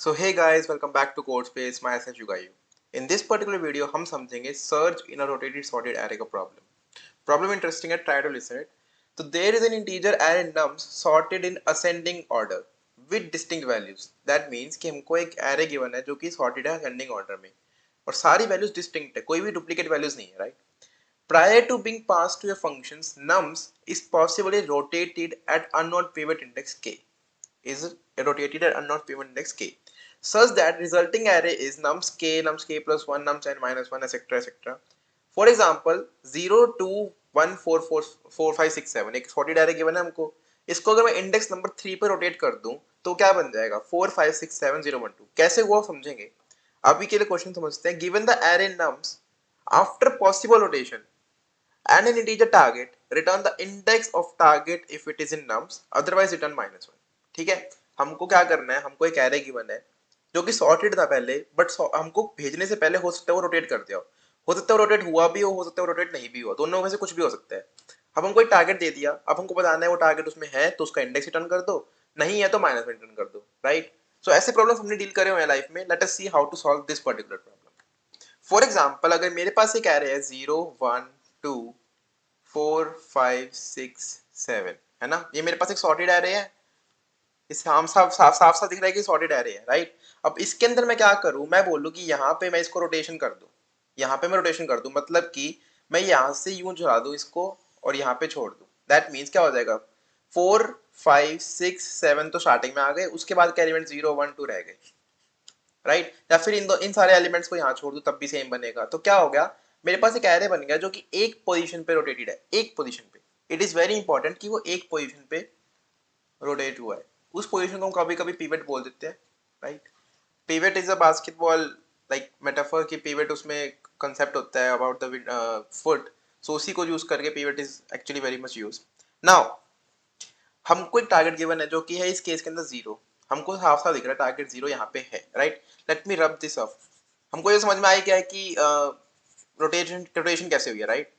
So hey guys, welcome back to CodeSpace. myself Yugayu. In this particular video, हम समझेंगे search in a rotated sorted array का problem. Problem interesting है, try to listen it. So there is an integer array nums sorted in ascending order with distinct values. That means कि हमको एक array given है जो कि sorted है ascending order में और सारी values distinct है, कोई भी duplicate values नहीं है, right? Prior to being passed to a functions, nums is possibly rotated at unknown pivot index k. Is rotated at unknown pivot index k such that resulting array is nums k plus 1 nums n minus 1 etc etc. For example 0 2 1 4 4 4 5 6 7 एक sorted array given है हमको, इसको अगर मैं index number 3 पे rotate कर दूं तो क्या बन जाएगा 4 5 6 7 0 1 2. कैसे हुआ समझेंगे. अभी के लिए क्वेश्चन समझते हैं. Given the array nums after possible rotation and an integer target, return the index of target if it is in nums, otherwise return minus 1. ठीक है, हमको क्या करना है, हमको एक एरे गिवन है जो कि सॉर्टेड था पहले, बट हमको भेजने से पहले हो सकता है वो रोटेट कर दिया हो सकता है वो रोटेट हुआ भी हो सकता है वो रोटेट नहीं भी हुआ, दोनों में से कुछ भी हो सकता है. अब हमको एक टारगेट दे दिया, अब हमको बताना है वो टारगेट उसमें है तो उसका इंडेक्स रिटर्न कर दो, नहीं है तो माइनस में रिटर्न कर दो, राइट. सो ऐसे प्रॉब्लम हमने डील करे हुए हैं लाइफ में. Let us see how to solve this particular problem. For example अगर मेरे पास एक एरे है 0 1 2 4 5 6 7 है ना, ये मेरे पास एक सॉर्टेड एरे है. इस हम साफ साफ साफ साफ दिख रहा है कि सॉर्टेड एरे है, राइट. अब इसके अंदर मैं क्या करूं, मैं बोलूं कि यहाँ पे मैं इसको रोटेशन कर दूं, यहाँ पे मैं रोटेशन कर दूं मतलब कि मैं यहाँ से यूं चला दूं इसको और यहाँ पे छोड़ दूं. दैट मीन्स क्या हो जाएगा 4 5 6 7 तो स्टार्टिंग में आ गए, उसके बाद के एलिमेंट 0 1 2 रह गए, राइट. या फिर इन सारे एलिमेंट्स को यहाँ छोड़ दूं तब भी सेम बनेगा. तो क्या हो गया, मेरे पास एक एरे बन गया जो कि एक पोजीशन पे रोटेटेड है, एक पोजीशन पे. इट इज वेरी इंपॉर्टेंट कि वो एक पोजीशन पे रोटेट हुआ है. उस पोजीशन को हम कभी कभी पिवट बोल देते हैं, right. Pivot is a basketball like metaphor की पिवट उसमें कंसेप्ट होता है अबाउट द फुट, सो उसी को यूज करके pivot is actually very much use. Now हमको एक टारगेट गिवन है जो कि है इस केस के अंदर 0. हमको साफ साफ दिख रहा है टारगेट 0 यहाँ पे है, right. Let me rub this of. हमको ये समझ में आई क्या है कि रोटेशन रोटेशन कैसे हुई है, राइट.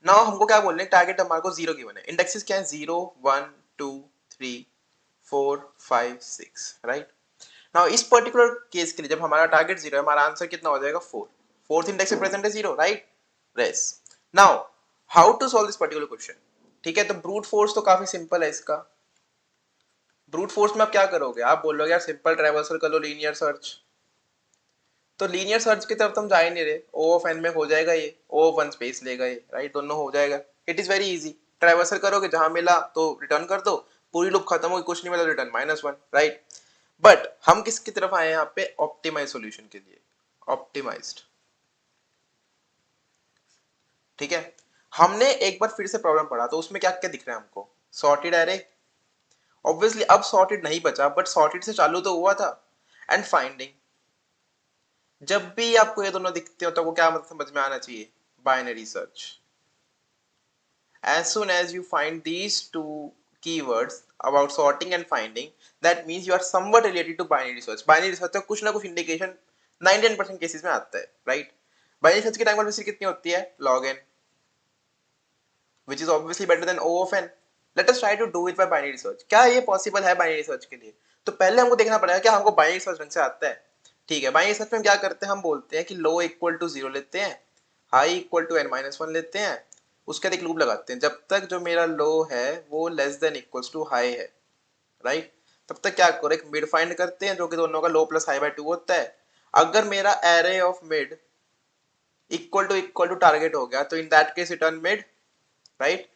नाउ हमको क्या बोलने, टारगेट हमारे को 0 गिवन है, इंडेक्सेस क्या है 0 1 2 3 4 5 6, राइट. नाउ इस पर्टिकुलर केस के लिए जब हमारा टारगेट 0 है, हमारा आंसर कितना हो जाएगा 4. फोर्थ इंडेक्स में प्रेजेंट है 0, राइट. रेस. Now how to solve this particular question. ठीक है, तो ब्रूट फोर्स तो काफी सिंपल है इसका. ब्रूट फोर्स में आप क्या करोगे, आप बोलोगे यार सिंपल ट्रैवर्सल कर लो, लीनियर सर्च. तो लीनियर सर्च की तरफ तो हम जा ही नहीं रहे, ओ ऑफ एन में हो जाएगा, ये ओ ऑफ वन स्पेस लेगा ये, राइट. दोनों हो जाएगा. It is very easy. Traversal करोगे, जहां मिला तो रिटर्न कर दो, पूरी लूप खत्म होगी, कुछ नहीं मिला रिटर्न माइनस 1, राइट. बट हम किसकी तरफ आए हैं यहाँ पे, ऑप्टिमाइज सॉल्यूशन के लिए. ऑप्टिमाइज्ड. ठीक है, हमने एक बार फिर से प्रॉब्लम पढ़ा तो उसमें क्या क्या दिख रहा है हमको, सॉर्टेड एरे. ऑब्वियसली अब सॉर्टेड नहीं बचा, बट सॉर्टेड से चालू तो हुआ था. And finding. जब भी आपको ये दोनों दिखते हो तो वो क्या मतलब समझ में आना चाहिए, binary search. as soon as you find these two keywords about sorting and finding, that means you are somewhat related to binary search. binary search का कुछ ना कुछ इंडिकेशन 99% केसेस में आता है, राइट. binary search की टाइम कॉम्प्लेक्सिटी कितनी होती है, log n, which is obviously better than O of n. let us try to do it by binary search. क्या ये पॉसिबल है binary search के लिए, तो पहले हमको देखना पड़ेगा क्या हमको binary search ढंग से आता है. ठीक है, binary search में हम क्या करते हैं, हम बोलते हैं कि लो इक्वल टू 0 लेते हैं, high equal to n minus 1 लेते हैं, उसके बाद एक लूप लगाते हैं जब तक जो मेरा लो है वो less than equals to high है, राइट. तब तक क्या करो, एक मिड फाइंड करते हैं जो कि दोनों का लो प्लस हाई बाय 2 होता है. अगर मेरा array of mid equal to target हो गया तो in that case return mid, right.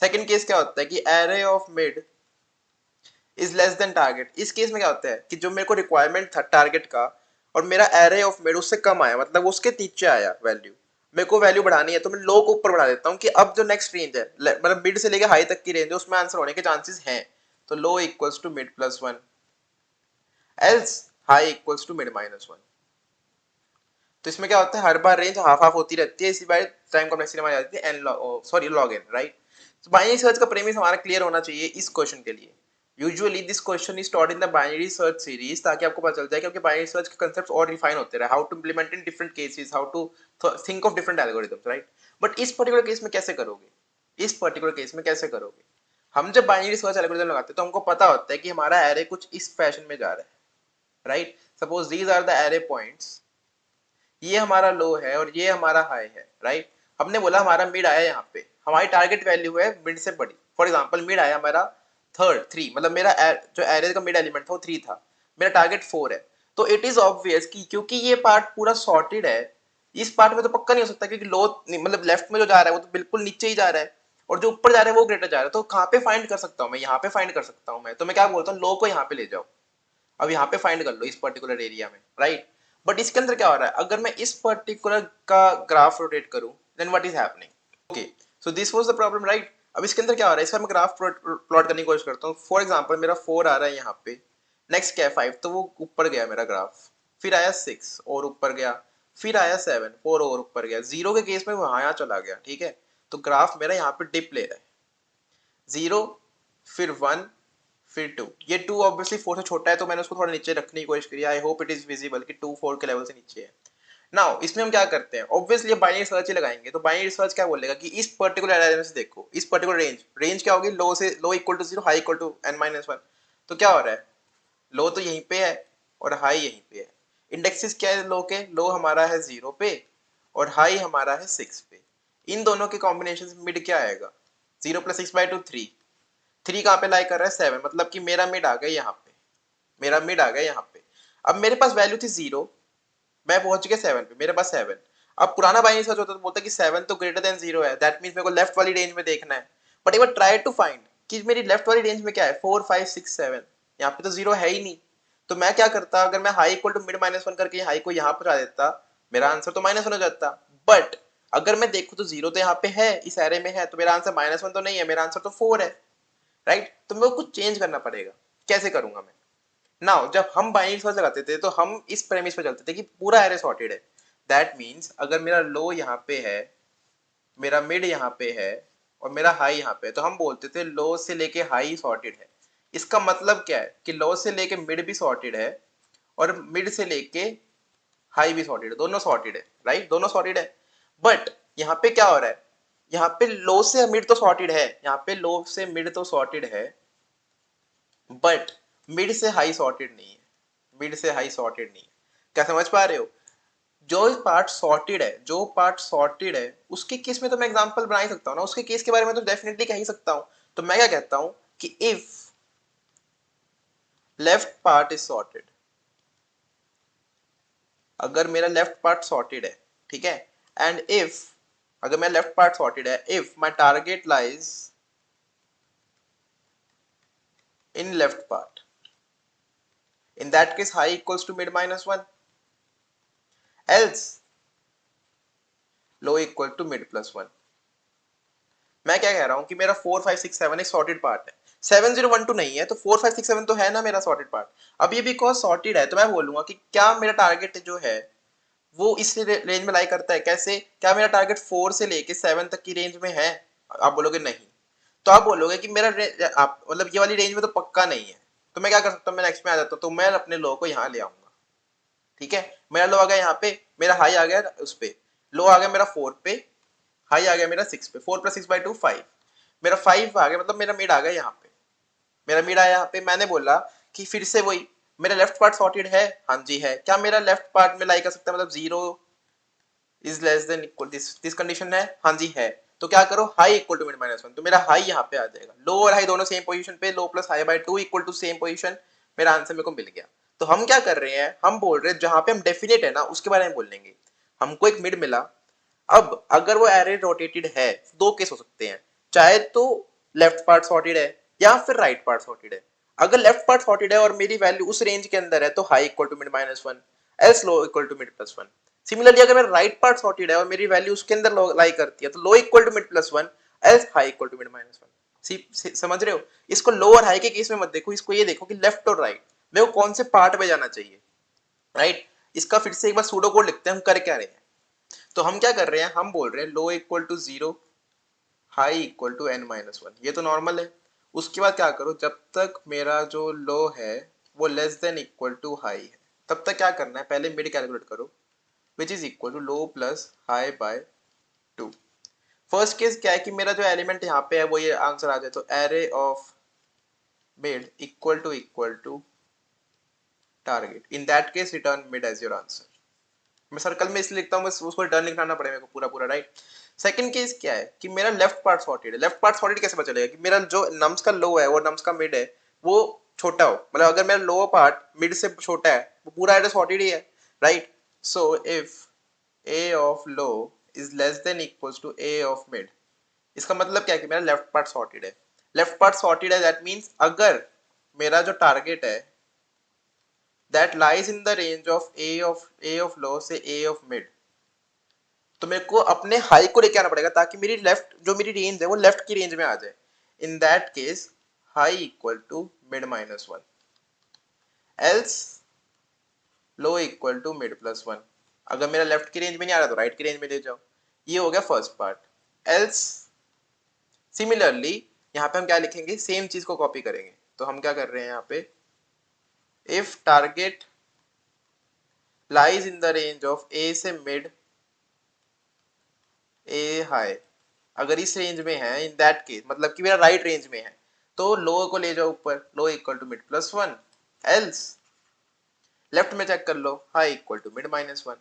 Second case क्या होता है कि array of mid is less than target. इस केस में क्या होता है कि जो मेरे को रिक्वायरमेंट था टारगेट का और मेरा एरे ऑफ मिड उससे कम आया, मतलब उसके नीचे आया वैल्यू, मेरे को वैल्यू बढ़ानी है तो मैं लो को ऊपर बढ़ा देता हूँ कि अब जो नेक्स्ट रेंज है मतलब मिड से लेके हाई तक की रेंज है उसमें आंसर होने के चांसेस हैं. तो low equals to mid plus 1 else high equals to mid minus 1. तो इसमें क्या होता है, हर बार रेंज हाफ हाफ होती रहती है, इसी बार टाइम कॉम्प्लेक्सिटी हमारी आ जाती है n sorry log n, right. तो बाइनरी सर्च का प्रीमिस हमारा क्लियर होना चाहिए इस क्वेश्चन के लिए. Usually this question is taught in the binary search series, ताकि आपको पता चल जाए क्योंकि बाइनरी सर्च के कांसेप्ट्स और रिफाइन होते रहे, how to implement in different cases, how to think of different algorithms, right. But इस पर्टिकुलर केस में कैसे करोगे, इस पर्टिकुलर केस में कैसे करोगे, हम जब बाइनरी सर्च एल्गोरिथम लगाते हैं तो हमको पता होता है कि हमारा एरे कुछ इस फैशन में जा रहा है, right. Suppose these are the array points, ये हमारा लो है और ये हमारा हाई है, राइट। हमने बोला हमारा मिड आया यहाँ पे, हमारी टारगेट वैल्यू है मिड से बड़ी। फॉर एग्जांपल मिड आया हमारा थर्ड, 3, मतलब मेरा जो एरे का मिड एलिमेंट था वो 3 था, मेरा टारगेट 4 है। तो इट इज ऑब्वियस कि क्योंकि ये पार्ट पूरा सॉर्टेड है, इस पार्ट में तो पक्का नहीं हो सकता, क्योंकि लो मतलब लेफ्ट में जो जा रहा है वो तो बिल्कुल नीचे ही जा रहा है और जो ऊपर जा रहा है वो ग्रेटर जा रहा है। तो कहाँ पे फाइंड कर सकता हूँ मैं? यहाँ पे फाइंड कर सकता हूँ मैं। तो मैं क्या बोलता हूँ, लो को यहाँ पे ले जाओ, अब यहाँ पे फाइंड कर लो इस पर्टिकुलर एरिया में, राइट। बट इसके अंदर क्या हो रहा है, अगर मैं इस पर्टिकुलर का ग्राफ रोटेट करूं, then what is happening? Okay, so this was the problem, right. अब इसके अंदर क्या हो रहा है, इसका मैं ग्राफ प्लॉट करने की कोशिश करता हूँ। फॉर एग्जांपल मेरा 4 आ रहा है यहाँ पे, नेक्स्ट क्या है 5, तो वो ऊपर गया मेरा ग्राफ, फिर आया 6 और ऊपर गया, फिर आया 7, 4 और ऊपर गया। 0 के केस में वो यहाँ चला गया, ठीक है। तो ग्राफ मेरा यहाँ पे डिप ले रहा है, 0 फिर 1 फिर 2। ये 2 ऑब्वियसली 4 से छोटा है तो मैंने उसको थोड़ा नीचे रखने की कोशिश करी। I hope it is visible कि 2 4 के लेवल से नीचे है। नाउ इसमें हम क्या करते हैं, ऑब्वियसली बाइनरी सर्च ही लगाएंगे। तो बाइनरी सर्च क्या बोलेगा कि इस पर्टिकुलर एरिया से देखो, इस पर्टिकुलर रेंज क्या होगी, लो से low equal to 0, high equal to n-1। तो क्या हो रहा है, लो तो यहीं पे है और हाई यहीं पे है। इंडेक्सेस क्या है लो के, लो हमारा है 0 पे और हाई हमारा है 6 पे। इन दोनों के कॉम्बिनेशन से मिड क्या आएगा, 0 + 6/2 3। 3 कहाँ पे लाई कर रहा है 7, मतलब कि मेरा मिड आ गया यहाँ पे, मेरा मिड आ गया यहाँ पे। अब मेरे पास वैल्यू थी 0, मैं पहुंच गया 7 पे, मेरे पास 7। अब पुराना बाइनरी सर्च होता तो बोलता कि 7 तो ग्रेटर देन 0 है, दैट मींस मेरे को लेफ्ट वाली रेंज में देखना है। बट एक बार ट्राई टू फाइंड कि मेरी लेफ्ट वाली रेंज में क्या है, 4 5 6 7, यहाँ पे तो 0 है ही नहीं। तो मैं क्या करता, अगर मैं हाई इक्वल टू मिड -1 करके हाई को यहाँ पहुंचा देता, मेरा आंसर तो -1 हो जाता। बट अगर मैं देखूं तो 0 तो यहाँ पे है, इस एरे में है, तो मेरा आंसर -1 तो नहीं है, मेरा आंसर तो 4 है, राइट। तो मेरे को कुछ चेंज करना पड़ेगा। कैसे करूंगा मैं? नाउ जब हम बाइनरी सर्च लगाते थे तो हम इस प्रेमिस पे चलते थे कि पूरा एरे सॉर्टेड है। दैट मींस अगर मेरा लो यहाँ पे है, मेरा मिड यहाँ पे है और मेरा हाई यहाँ पे है, तो हम बोलते थे लो से लेके हाई सॉर्टेड है। इसका मतलब क्या है कि लो से लेके मिड भी सॉर्टेड है और मिड से लेके हाई भी सॉर्टेड है, दोनों सॉर्टेड है, राइट, दोनों सॉर्टेड है। बट यहाँ पे क्या हो रहा है, यहाँ पे लो से मिड तो सॉर्टेड है, यहाँ पे लो से मिड तो सॉर्टेड है, बट मिड से हाई सॉर्टेड नहीं है, मिड से हाई सॉर्टेड नहीं है। क्या समझ पा रहे हो? जो पार्ट सॉर्टेड है, जो पार्ट सॉर्टेड है उसके केस में तो मैं एग्जांपल बना ही सकता हूँ ना, उसके केस के बारे में तो डेफिनेटली कह ही सकता हूँ। तो मैं क्या कहता हूँ कि if left part is sorted, अगर मेरा लेफ्ट पार्ट सॉर्टेड है, ठीक है, एंड इफ, अगर मेरा लेफ्ट पार्ट सॉर्टेड है, if my target lies in left part, in that case high equals to mid -1, else low equal to mid +1। मैं क्या कह रहा हूँ कि मेरा 4 5 6 7 एक सॉर्टेड पार्ट है, 7 0 1 2 नहीं है, तो 4 5 6 7 तो है ना मेरा सॉर्टेड पार्ट। अब ये बिकॉज सॉर्टेड है तो मैं बोलूंगा कि क्या मेरा टारगेट जो है वो इस रेंज में लाई करता है। कैसे, क्या मेरा टारगेट 4 से लेके 7 तक की रेंज में है? आप बोलोगे नहीं, तो आप बोलोगे कि मेरा आप मतलब ये वाली रेंज में तो पक्का नहीं है। तो मैं क्या कर सकता हूँ, मैं नेक्स्ट में आ जाता हूँ, तो मैं अपने लो को यहाँ ले आऊंगा, ठीक है। मेरा लो आ गया यहाँ पे, मेरा हाई आ गया उस पे, लो आ गया मेरा 4 पे, हाई आ गया मेरा 6 पे, 4 + 6/2 5, मेरा 5 आ गया, मतलब मेरा मिड आ गया यहाँ पे, मेरा मिड आया यहाँ पे। मैंने बोला कि फिर से वही, मेरा लेफ्ट पार्ट सॉर्टेड है, हाँ जी है। क्या मेरा लेफ्ट पार्ट में लाई कर सकता है, मतलब 0 is less than equal, this condition है, हाँ जी है। तो क्या करो, हाई इक्वल टू मिड -1, तो मेरा हाई यहाँ पे आ जाएगा, लो और हाई दोनों सेम पोजीशन पे, low plus high by 2 equal to same position, मेरा आंसर मेरे को मिल गया। तो हम क्या कर रहे हैं, हम बोल रहे हैं जहां पे हम डेफिनेट है ना उसके बारे में बोलेंगे। हमको एक मिड मिला, अब अगर वो एरे रोटेटेड है, दो केस हो सकते हैं, चाहे तो लेफ्ट पार्ट सॉर्टेड है या फिर राइट पार्ट सॉर्टेड है। अगर लेफ्ट पार्ट सॉर्टेड है और मेरी वैल्यू उस रेंज के अंदर है तो high equal to mid -1, else low equal to mid +1। Similarly अगर मेरा राइट पार्ट सॉर्टेड है और मेरी वैल्यू उसके अंदर लाई करती है तो low equal to mid +1, else high equal to mid -1। समझ रहे हो? इसको लो और हाई के केस में मत देखो, इसको ये देखो कि लेफ्ट और राइट मेरे को कौन से पार्ट में जाना चाहिए, राइट। इसका फिर से एक बार सूडो कोड लिखते हैं, हम कर क्या रहे हैं। तो हम क्या कर रहे हैं, हम बोल रहे हैं low equal to 0, high equal to n-1, ये तो नॉर्मल है। उसके बाद क्या करो, जब तक मेरा जो लो है वो less than equal to high है, तब तक क्या करना है, पहले मिड कैलकुलेट करो, which is equal to low plus high by 2। First case क्या है कि मेरा जो एलिमेंट यहाँ पे है वो ये आंसर आ जाए, तो array of mid equal to target, in that case return mid as your answer. मैं सर्कल में इसलिए लिखता हूँ बस उसको रिटर्न लिखना पड़ेगा मेरे को पूरा पूरा, राइट। सेकंड केस क्या है कि मेरा लेफ्ट पार्ट सॉर्टेड है। लेफ्ट पार्ट सॉर्टेड कैसे पता चलेगा कि मेरा जो नम्स का लो है वो नम्स का मिड है वो छोटा हो, मतलब अगर मेरा लोअर पार्ट मिड से छोटा है वो पूरा एड सॉर्टेड ही है, right. So if A of low is less than equals to A of mid, इसका मतलब क्या है कि मेरा लेफ्ट पार्ट सॉर्टेड है। लेफ्ट पार्ट सॉर्टेड है दैट मीन्स अगर मेरा जो टारगेट है that lies in the range of a of low से a of mid, तो मेरे को अपने हाई को लेके आना पड़ेगा ताकि मेरी लेफ्ट जो मेरी रेंज है वो लेफ्ट की रेंज में आ जाए। In that case high equal to mid minus one, else low equal to mid plus one. अगर मेरा लेफ्ट की रेंज में नहीं आ रहा तो राइट की रेंज में ले जाओ। ये हो गया फर्स्ट पार्ट। एल्स सिमिलरली यहाँ पे हम क्या लिखेंगे, सेम चीज को कॉपी करेंगे। तो हम क्या कर रहे हैं यहाँ पे, if target lies in the range of a से मिड ए हाई, अगर इस रेंज में है इन दैट केस मतलब कि मेरा राइट रेंज में है तो लो को ले जाओ ऊपर, low equal to mid plus one. Else left में चेक कर लो, high equal to mid minus one.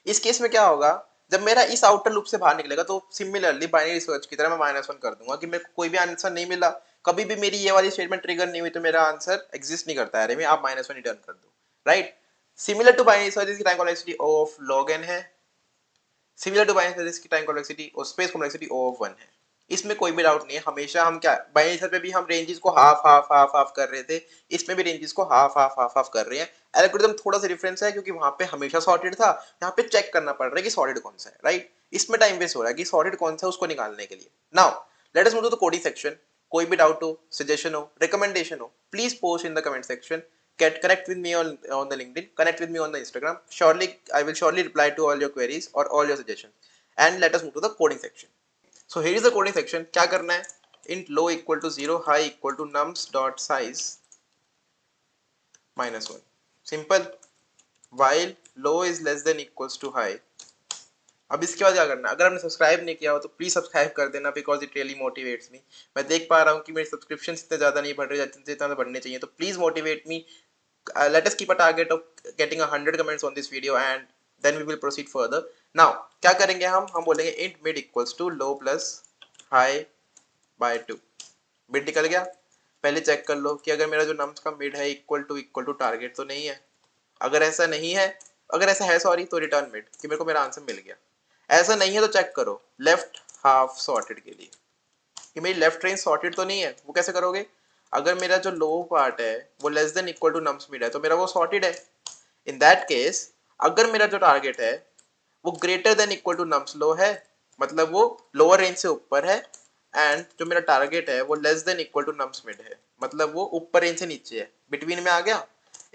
इस केस में क्या होगा, जब मेरा इस आउटर लूप से बाहर निकलेगा तो सिमिलरली बाइनरी सर्च की तरह मैं माइनस वन कर दूंगा कि मेरे को कोई भी आंसर नहीं मिला, कभी भी मेरी ये वाली स्टेटमेंट ट्रिगर नहीं हुई तो मेरा आंसर एग्जिस्ट नहीं करता है, अरे में आप माइनस वन रिटर्न कर दो, right. Similar to binary search इसकी time complexity O of log n है। सिमिलर टू बाइनरी सर्च की टाइम कॉम्प्लेक्सिटी और space complexity O of one है। इसमें कोई भी डाउट नहीं है, हमेशा हम क्या बाइनरी सर्च पे भी हम रेंजेस को हाफ हाफ हाफ हाफ कर रहे थे, इसमें भी रेंजेस को हाफ हाफ हाफ हाफ कर रहे हैं। एल्गोरिथम थोड़ा सा डिफरेंस है क्योंकि वहां पे हमेशा सॉर्टेड था, यहाँ पे चेक करना पड़ रहा है कि सॉर्टेड कौन सा है, राइट। इसमें टाइम वेस्ट हो रहा है कि सॉर्टेड कौन सा है उसको निकालने के लिए। Now let us move to the coding section. कोई भी डाउट हो, सजेशन हो, रिकमेंडेशन हो, please post in the comment section. Get connect with me on the LinkedIn, connect with me on the Instagram. Surely I will surely reply to all your queries or all your suggestions. And let us move to the coding section. So here is the coding section. क्या करना है, int low equal to 0, high equal to nums dot size minus 1. Simple. While low is less than equals to high. अब इसके बाद क्या करना है, अगर आपने सब्सक्राइब नहीं किया हो तो प्लीज सब्सक्राइब कर देना because it really motivates me. मैं देख पा रहा हूँ कि मेरे सब्सक्रिप्शन इतने ज्यादा नहीं बढ़ रहे जितना बढ़ने चाहिए, तो please motivate me. Let us keep a target of getting 100 comments on this video and then we will proceed further. Now क्या करेंगे हम बोलेंगे int mid equals to low plus high by 2। mid निकल गया, पहले चेक कर लो कि अगर मेरा जो नम्स का मिड है इक्वल टू टारगेट तो नहीं है। अगर ऐसा नहीं है, अगर ऐसा है सॉरी, तो रिटर्न मिड कि मेरे को मेरा आंसर मिल गया। ऐसा नहीं है तो चेक करो लेफ्ट हाफ सॉर्टेड के लिए कि मेरी लेफ्ट रेंज सॉर्टेड तो नहीं है। वो कैसे करोगे, अगर मेरा जो लो पार्ट है वो less than equal to nums mid है तो मेरा वो सॉर्टेड है। इन दैट केस अगर मेरा जो टारगेट है वो greater than equal to nums low है, मतलब वो लोअर रेंज से ऊपर है, एंड जो मेरा टारगेट है वो less than equal to nums mid है, मतलब वो ऊपर रेंज से नीचे है, बिटवीन में आ गया।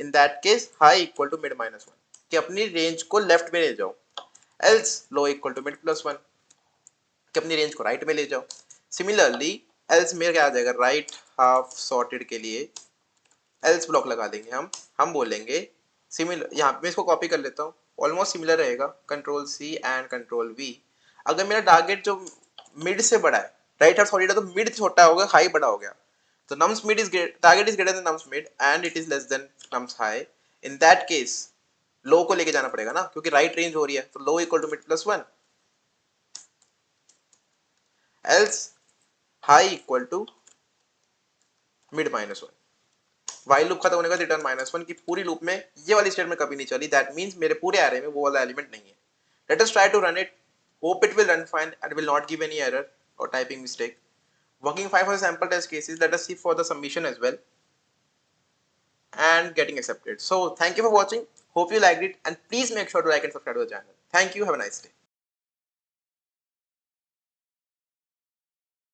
In that case high equal to mid minus one कि अपनी रेंज को लेफ्ट में ले जाओ। Else low equal to mid plus one कि अपनी रेंज को राइट में ले जाओ। सिमिलरली एल्स में क्या आ जाएगा, राइट हाफ सॉर्टेड के लिए एल्स ब्लॉक लगा देंगे हम बोलेंगे सिमिलर, यहाँ पे मैं इसको कॉपी कर लेता हूँ, ऑलमोस्ट सिमिलर रहेगा, control C and control V. अगर मेरा टारगेट जो मिड से बड़ा है, राइट हाफ सॉर्टेड है तो मिड छोटा होगा, हाई बड़ा हो गया, तो nums mid is target is greater than nums mid and it is less than nums high. In that case low को लेके जाना पड़ेगा ना, क्योंकि राइट रेंज हो रही है, तो low equal to mid plus one, else high equal to mid minus one. While loop खत्म होने का रिटर्न माइनस वन की पूरी लूप में ये वाली स्टेटमेंट कभी नहीं चली, दैट मीन्स मेरे पूरे एरे में वो वाला एलिमेंट नहीं है। Let us try to run it, hope it will run fine and will not give any error और typing mistake. Working fine for the sample test cases, let us see for the submission as well and getting accepted. So thank you for watching, hope you liked it, and please make sure to like and subscribe to the channel. Thank you, have a nice day.